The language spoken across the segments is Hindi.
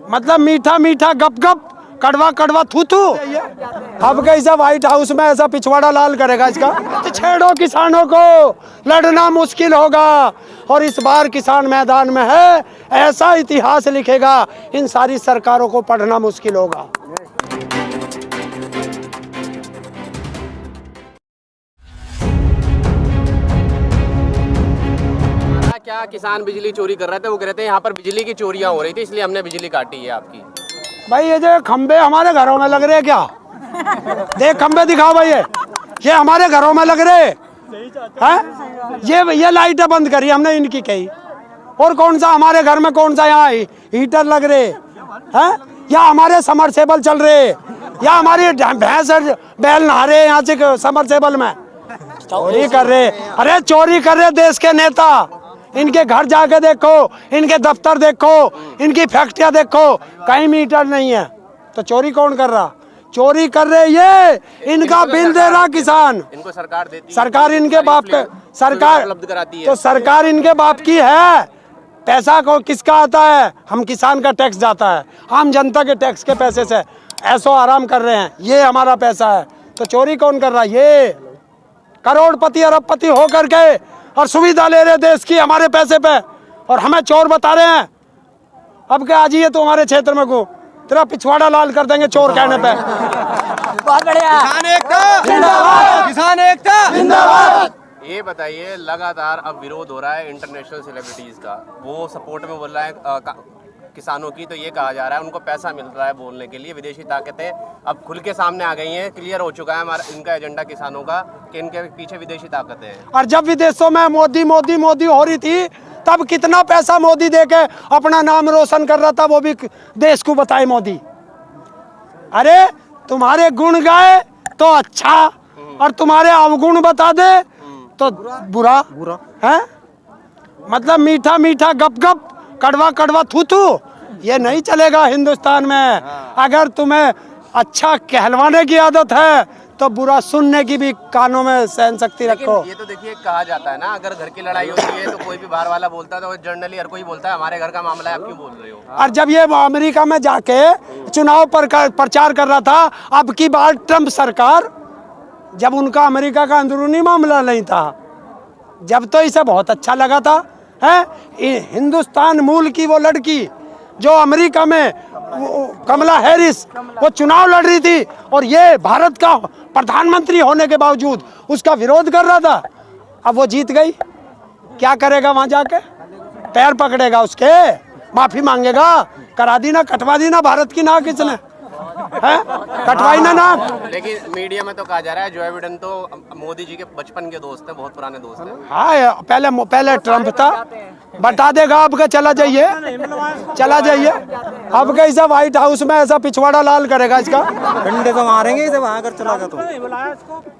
मतलब मीठा मीठा गप गप, कड़वा कड़वा थू थू। अब कैसा व्हाइट हाउस में ऐसा पिछवाड़ा लाल करेगा इसका? छेड़ो किसानों को, लड़ना मुश्किल होगा। और इस बार किसान मैदान में है, ऐसा इतिहास लिखेगा, इन सारी सरकारों को पढ़ना मुश्किल होगा। क्या किसान बिजली चोरी कर रहे थे, वो कह रहे थे यहाँ पर बिजली की चोरियां हो रही थी इसलिए हमने बिजली काटी है आपकी। भाई ये जो खंबे हमारे घरों में लग रहे हैं क्या? देख खंबे दिखाओ भाई, ये हमारे घरों में लग रहे हैं। ये लाइटें बंद करी हमने इनकी कही। और कौन सा हमारे घर में, कौन सा यहाँ हीटर लग रहे हैं, या हमारे समरसेबल चल रहे, या हमारी भैंस बैल नहा रहे यहाँ से समरसेबल में। चोरी कर रहे, अरे चोरी कर रहे देश के नेता। इनके घर जाके देखो, इनके दफ्तर देखो, इनकी फैक्ट्रियां देखो, कहीं मीटर नहीं है। तो चोरी कौन कर रहा? चोरी कर रहे ये, इनका बिल दे रहा किसान। इनको सरकार देती है, सरकार इनके बाप के, सरकार उपलब्ध कराती है। तो सरकार इनके बाप की है। पैसा को किसका आता है? हम किसान का टैक्स जाता है, आम जनता के टैक्स के पैसे से ऐसो आराम कर रहे हैं। ये हमारा पैसा है। तो चोरी कौन कर रहा? ये करोड़पति अरबपति हो करके और सुविधा ले रहे देश की हमारे पैसे पे, और हमें चोर बता रहे हैं। अब क्या आज ये तो हमारे क्षेत्र में को तेरा पिछवाड़ा लाल कर देंगे चोर कहने पे। बहुत बढ़िया। किसान एकता जिंदाबाद, किसान एकता जिंदाबाद। ये बताइए, लगातार अब विरोध हो रहा है इंटरनेशनल सेलिब्रिटीज का, वो सपोर्ट में बोल रहा है किसानों की। तो ये कहा जा रहा है उनको पैसा मिल रहा है बोलने के लिए। विदेशी ताकतें अब खुल के सामने आ गई हैं, क्लियर हो चुका है हमारा इनका एजेंडा किसानों का, कि इनके पीछे विदेशी ताकतें हैं। और जब विदेशों में मोदी मोदी मोदी हो रही थी, तब कितना पैसा मोदी देके अपना नाम रोशन कर रहा था, वो भी देश को बताए मोदी। अरे तुम्हारे गुण गाए तो अच्छा, और तुम्हारे अवगुण बता दे तो बुरा है। मतलब मीठा मीठा गप गप, कड़वा कड़वा थू थू, ये नहीं चलेगा हिंदुस्तान में। अगर तुम्हें अच्छा कहलवाने की आदत है तो बुरा सुनने की भी कानों में सहन शक्ति रखो। ये तो देखिए कहा जाता है ना, अगर घर की लड़ाई होती है तो कोई भी बाहर वाला बोलता है, तो जर्नली हर कोई बोलता है हमारे घर का मामला है, आप क्यों बोल रहे हो। और जब ये अमेरिका में जाके चुनाव पर प्रचार कर रहा था, अब की बार ट्रंप सरकार, जब उनका अमेरिका का अंदरूनी मामला नहीं था, जब तो इसे बहुत अच्छा लगा था। है हिंदुस्तान मूल की वो लड़की जो अमेरिका में कमला हैरिस, वो चुनाव लड़ रही थी, और ये भारत का प्रधानमंत्री होने के बावजूद उसका विरोध कर रहा था। अब वो जीत गई, क्या करेगा वहां जाके? पैर पकड़ेगा उसके, माफी मांगेगा, करा दी ना, कटवा दी ना भारत की नाक इसने, है कटवाई ना नाक। लेकिन मीडिया में तो कहा जा रहा है जो बिडेन तो मोदी जी के बचपन के दोस्त हैं, बहुत पुराने दोस्त हैं। हाँ, पहले ट्रंप था, बता देगा आपका। चला जाइए, चला जाइए। अब कैसा व्हाइट हाउस में ऐसा पिछवाड़ा लाल करेगा इसका? डंडे तो मारेंगे इसे वहां अगर चला गया तो।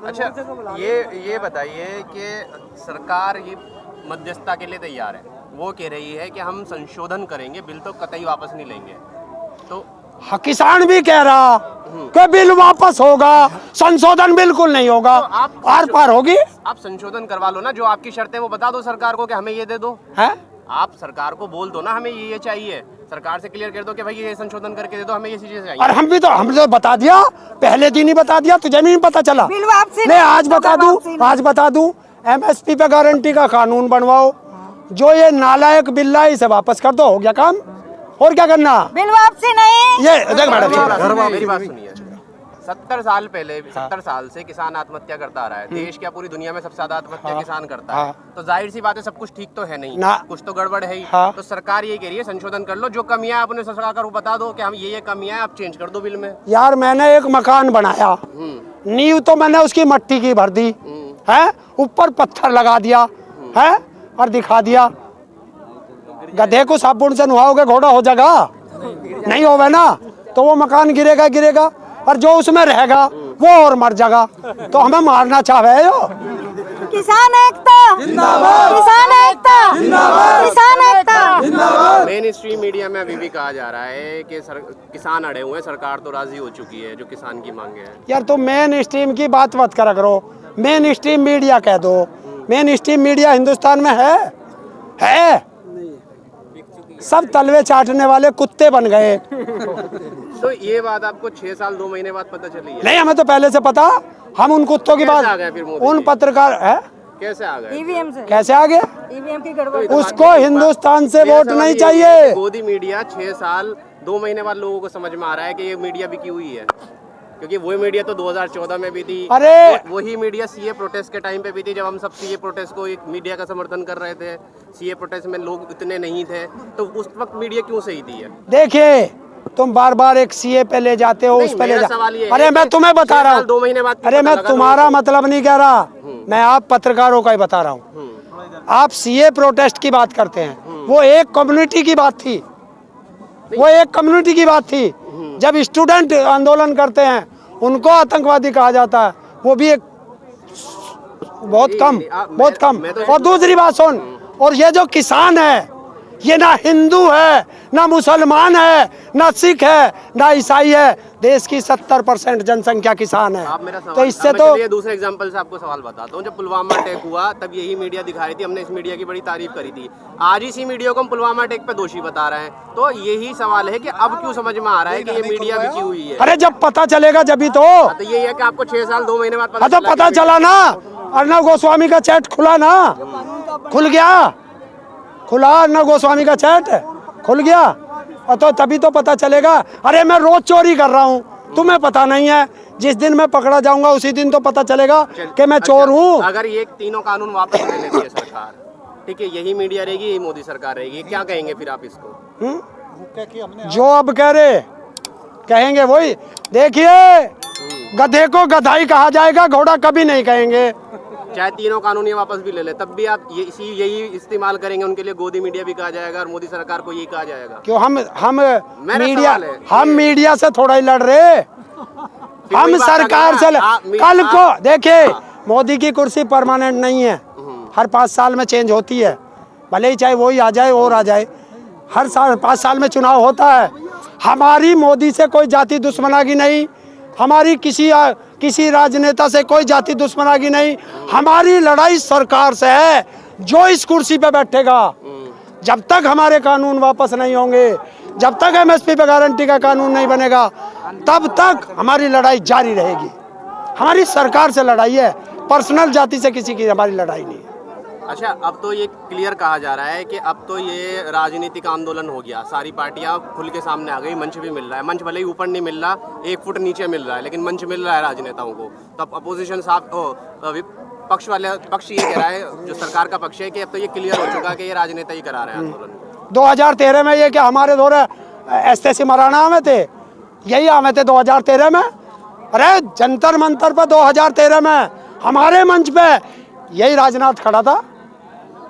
अच्छा, ये बताइए कि सरकार ये मध्यस्थता के लिए तैयार है, वो कह रही है कि हम संशोधन करेंगे, बिल तो कतई वापस नहीं लेंगे। तो हाँ, किसान भी कह रहा कि बिल वापस होगा, संशोधन बिल्कुल नहीं होगा। तो आप आर पार होगी। आप संशोधन करवा लो ना, जो आपकी शर्तें वो बता दो सरकार को कि हमें ये दे दो। है आप सरकार को बोल दो ना, हमें ये चाहिए, सरकार से क्लियर कर दो कि भाई ये संशोधन करके दे दो, हमें ये चीजें चाहिए। और हमने तो बता दिया, पहले दिन ही बता दिया, तुझे नहीं पता चला? नहीं, आज बता दूं, MSP पे गारंटी का कानून बनवाओ, जो ये नालायक बिल है इसे वापस कर दो, हो गया काम। और क्या करना? बिल वापसी नहीं। ये देख मैडम, मेरी बात सुनिए। 70 साल पहले, 70 साल से किसान आत्महत्या करता आ रहा है। देश क्या पूरी दुनिया में सबसे ज्यादा आत्महत्या किसान करता है। तो जाहिर सी बात है सब कुछ ठीक तो है नहीं, कुछ तो गड़बड़ है ही। तो सरकार ये कह रही है संशोधन कर लो, जो कमियां अपने सरकार को बता दो कि हम ये कमियां आप चेंज कर दो बिल में। यार मैंने एक मकान बनाया, नींव तो मैंने उसकी मट्टी की भर दी है, ऊपर पत्थर लगा दिया है और दिखा दिया। गधे को साबुन से नुहाओगे घोड़ा हो जाएगा? नहीं होगा ना। तो वो मकान गिरेगा, और जो उसमें रहेगा वो और मर जाएगा। तो हमें मारना चाहे हो? किसान एकता जिंदाबाद, किसान एकता जिंदाबाद, किसान एकता जिंदाबाद। मेन स्ट्रीम मीडिया में अभी भी कहा जा रहा है कि किसान अड़े हुए हैं, सरकार तो राजी हो चुकी है जो किसान की मांगे हैं। यार तो मेन स्ट्रीम की बात मत करा करो, मेन स्ट्रीम मीडिया कह दो। मेन स्ट्रीम मीडिया हिंदुस्तान में है? सब तलवे चाटने वाले कुत्ते बन गए। तो ये बात आपको 6 साल 2 महीने बाद पता चली है? नहीं, हमें तो पहले से पता। हम उन कुत्तों की कैसे आ गए बात, फिर मोदी उन जी? पत्रकार है कैसे आ गए? ईवीएम से, कैसे आ गए? ईवीएम की गड़बड़। उसको हिंदुस्तान से मेरा वोट सवाल नहीं ये है चाहिए। कि मोदी मीडिया 6 साल 2 महीने बाद लोगों को समझ में आ रहा है कि ये मीडिया बिकी हुई है, क्योंकि वही मीडिया तो 2014 में भी थी। अरे! वही मीडिया सीए प्रोटेस्ट के टाइम पे भी थी, जब हम सब सीए प्रोटेस्ट को एक मीडिया का समर्थन कर रहे थे। सीए प्रोटेस्ट में लोग इतने नहीं थे, तो उस वक्त मीडिया क्यों सही थी है? देखिए, तुम बार बार एक सीए पे ले जाते हो, नहीं, उस पे ले मेरा जा। सवाल ये है अरे मैं कि तुम्हें बता 6 रहा साल 2 महीने बाद हूँ। क्यों अरे पता मैं लगा तुम्हारा लोगों को? मतलब नहीं कह रहा, मैं आप पत्रकारों का ही बता रहा हूँ। आप सीए प्रोटेस्ट की बात करते हैं, वो एक कम्युनिटी की बात थी, वो एक कम्युनिटी की बात थी। जब स्टूडेंट आंदोलन करते हैं उनको आतंकवादी कहा जाता है, वो भी एक बहुत कम, बहुत कम। और दूसरी बात सुन, और ये जो किसान है, ये ना हिंदू है, ना मुसलमान है, ना सिख है, ना ईसाई है। देश की 70% जनसंख्या किसान है। आप मेरा सवाल, तो इससे अब मैं तो चलिए दूसरे एग्जांपल से आपको सवाल बताता हूँ। जब पुलवामा अटैक हुआ तब यही मीडिया दिखा रही थी, हमने इस मीडिया की बड़ी तारीफ करी थी। आज इसी मीडिया को हम पुलवामा अटैक पे दोषी बता रहे हैं। तो यही सवाल है कि अब क्यों समझ में आ रहा है कि ये मीडिया बिकी हुई है? अरे जब पता चलेगा जभी तो। तो यही है कि आपको 6 साल 2 महीने बाद हाँ तो पता कि चला ना, अर्णव गोस्वामी का चैट खुला ना, खुल गया, खुला अर्णव गोस्वामी का चैट खुल गया, और तो तभी तो पता चलेगा। अरे मैं रोज चोरी कर रहा हूँ, तुम्हें पता नहीं है। जिस दिन मैं पकड़ा जाऊंगा उसी दिन तो पता चलेगा कि मैं चोर हूँ। अगर ये तीनों कानून वापस ले लेती है सरकार, ठीक है, यही मीडिया रहेगी, यही मोदी सरकार रहेगी, क्या कहेंगे फिर आप इसको? जो अब कह रहे कहेंगे वही। देखिए, गधे को गधाई कहा जाएगा, घोड़ा कभी नहीं कहेंगे। चाहे तीनों कानून ये वापस भी ले ले, तब भी आप यही इस्तेमाल करेंगे, उनके लिए गोदी मीडिया भी कहा जाएगा और मोदी सरकार को यही कहा जाएगा। क्यों हम मीडिया, सवाल है, हम मीडिया से थोड़ा ही लड़ रहे, हम वही बात सरकार से अगर कल को देखिए, मोदी की कुर्सी परमानेंट नहीं है, हर 5 साल में चेंज होती है। भले ही चाहे वही आ जाए और आ जाए, हर साल 5 साल में चुनाव होता है। हमारी मोदी से कोई जाति दुश्मनागी नहीं, हमारी किसी राजनेता से कोई जाति दुश्मनागी नहीं। हमारी लड़ाई सरकार से है, जो इस कुर्सी पे बैठेगा। जब तक हमारे कानून वापस नहीं होंगे, जब तक एमएसपी पे गारंटी का कानून नहीं बनेगा, तब तक हमारी लड़ाई जारी रहेगी। हमारी सरकार से लड़ाई है, पर्सनल जाति से किसी की हमारी लड़ाई नहीं है। अच्छा, अब तो ये क्लियर कहा जा रहा है कि अब तो ये राजनीतिक आंदोलन हो गया, सारी पार्टियां खुल के सामने आ गई, मंच भी मिल रहा है। मंच भले ही ऊपर नहीं मिल रहा, 1 फुट नीचे मिल रहा है, लेकिन मंच मिल रहा है राजनेताओं को। तो अब अपोजिशन पक्ष ये कह रहा है, जो सरकार का पक्ष है, कि अब तो ये क्लियर हो चुका है कि ये राजनेता ही करा रहे हैं आंदोलन। 2013 में ये क्या हमारे दौरे एसटीसी मराना आवे थे, यही आवे थे 2013 में। अरे जंतर मंतर पर 2013 में हमारे मंच पे यही राजनाथ खड़ा था,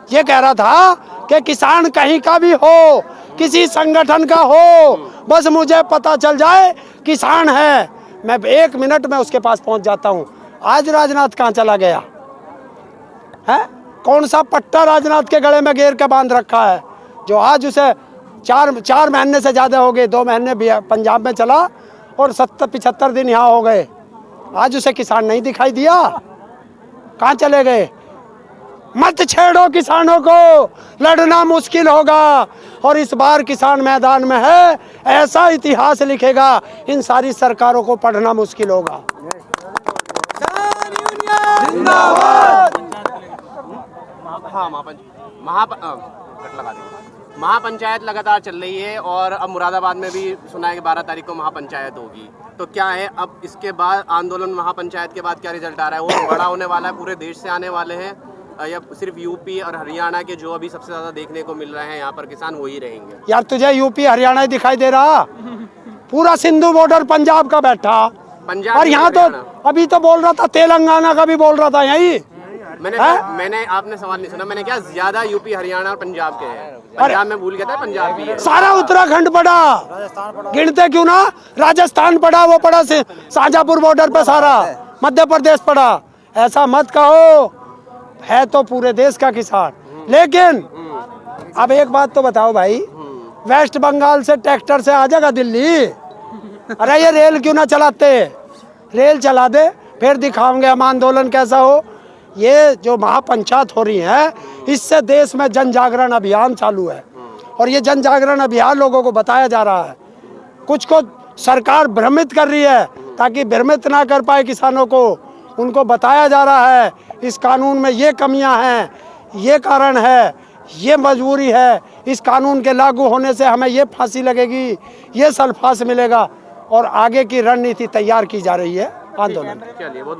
ये कह रहा था कि किसान कहीं का भी हो, किसी संगठन का हो, बस मुझे पता चल जाए किसान है, मैं 1 मिनट में उसके पास पहुंच जाता हूं। आज राजनाथ कहाँ चला गया है? कौन सा पट्टा राजनाथ के गले में घेर के बांध रखा है, जो आज उसे 4 महीने से ज़्यादा हो गए, 2 महीने पंजाब में चला और 70-75 दिन यहाँ हो गए। आज उसे किसान नहीं दिखाई दिया, कहाँ चले गए? मत छेड़ो किसानों को, लड़ना मुश्किल होगा। और इस बार किसान मैदान में है, ऐसा इतिहास लिखेगा, इन सारी सरकारों को पढ़ना मुश्किल होगा। हाँ, महापंचायत लगातार चल रही है और अब मुरादाबाद में भी सुना है कि 12 तारीख को महापंचायत होगी। तो क्या है अब इसके बाद आंदोलन, महापंचायत के बाद क्या रिजल्ट आ रहा है? वो बड़ा होने वाला है, पूरे देश से आने वाले हैं, या सिर्फ यूपी और हरियाणा के जो अभी सबसे ज्यादा देखने को मिल रहे हैं यहाँ पर किसान, वही रहेंगे? यार तुझे यूपी हरियाणा ही दिखाई दे रहा? पूरा सिंधु बॉर्डर पंजाब का बैठा, पंजाब और यहाँ तो अभी तो बोल रहा था तेलंगाना का भी बोल रहा था। यही मैंने आपने सवाल नहीं सुना, मैंने क्या ज्यादा यूपी हरियाणा और पंजाब के हैं? पंजाब में भूल गया था, पंजाब भी है। सारा उत्तराखंड पड़ा, गिनते क्यों ना? राजस्थान पड़ा, वो पड़ा शाहजहांपुर बॉर्डर पे, सारा मध्य प्रदेश पड़ा। ऐसा मत कहो, है तो पूरे देश का किसान। लेकिन अब एक बात तो बताओ भाई, वेस्ट बंगाल से ट्रैक्टर से आ जाएगा दिल्ली? अरे ये रेल क्यों ना चलाते? रेल चला दे, फिर दिखाओगे हम आंदोलन कैसा हो। ये जो महापंचायत हो रही है, इससे देश में जन जागरण अभियान चालू है। और ये जन जागरण अभियान लोगों को बताया जा रहा है। कुछ को सरकार भ्रमित कर रही है, ताकि भ्रमित ना कर पाए किसानों को। उनको बताया जा रहा है इस कानून में ये कमियां हैं, ये कारण है, ये मजबूरी है, इस कानून के लागू होने से हमें ये फांसी लगेगी, ये सल्फास मिलेगा, और आगे की रणनीति तैयार की जा रही है आंदोलन। चलिए बहुत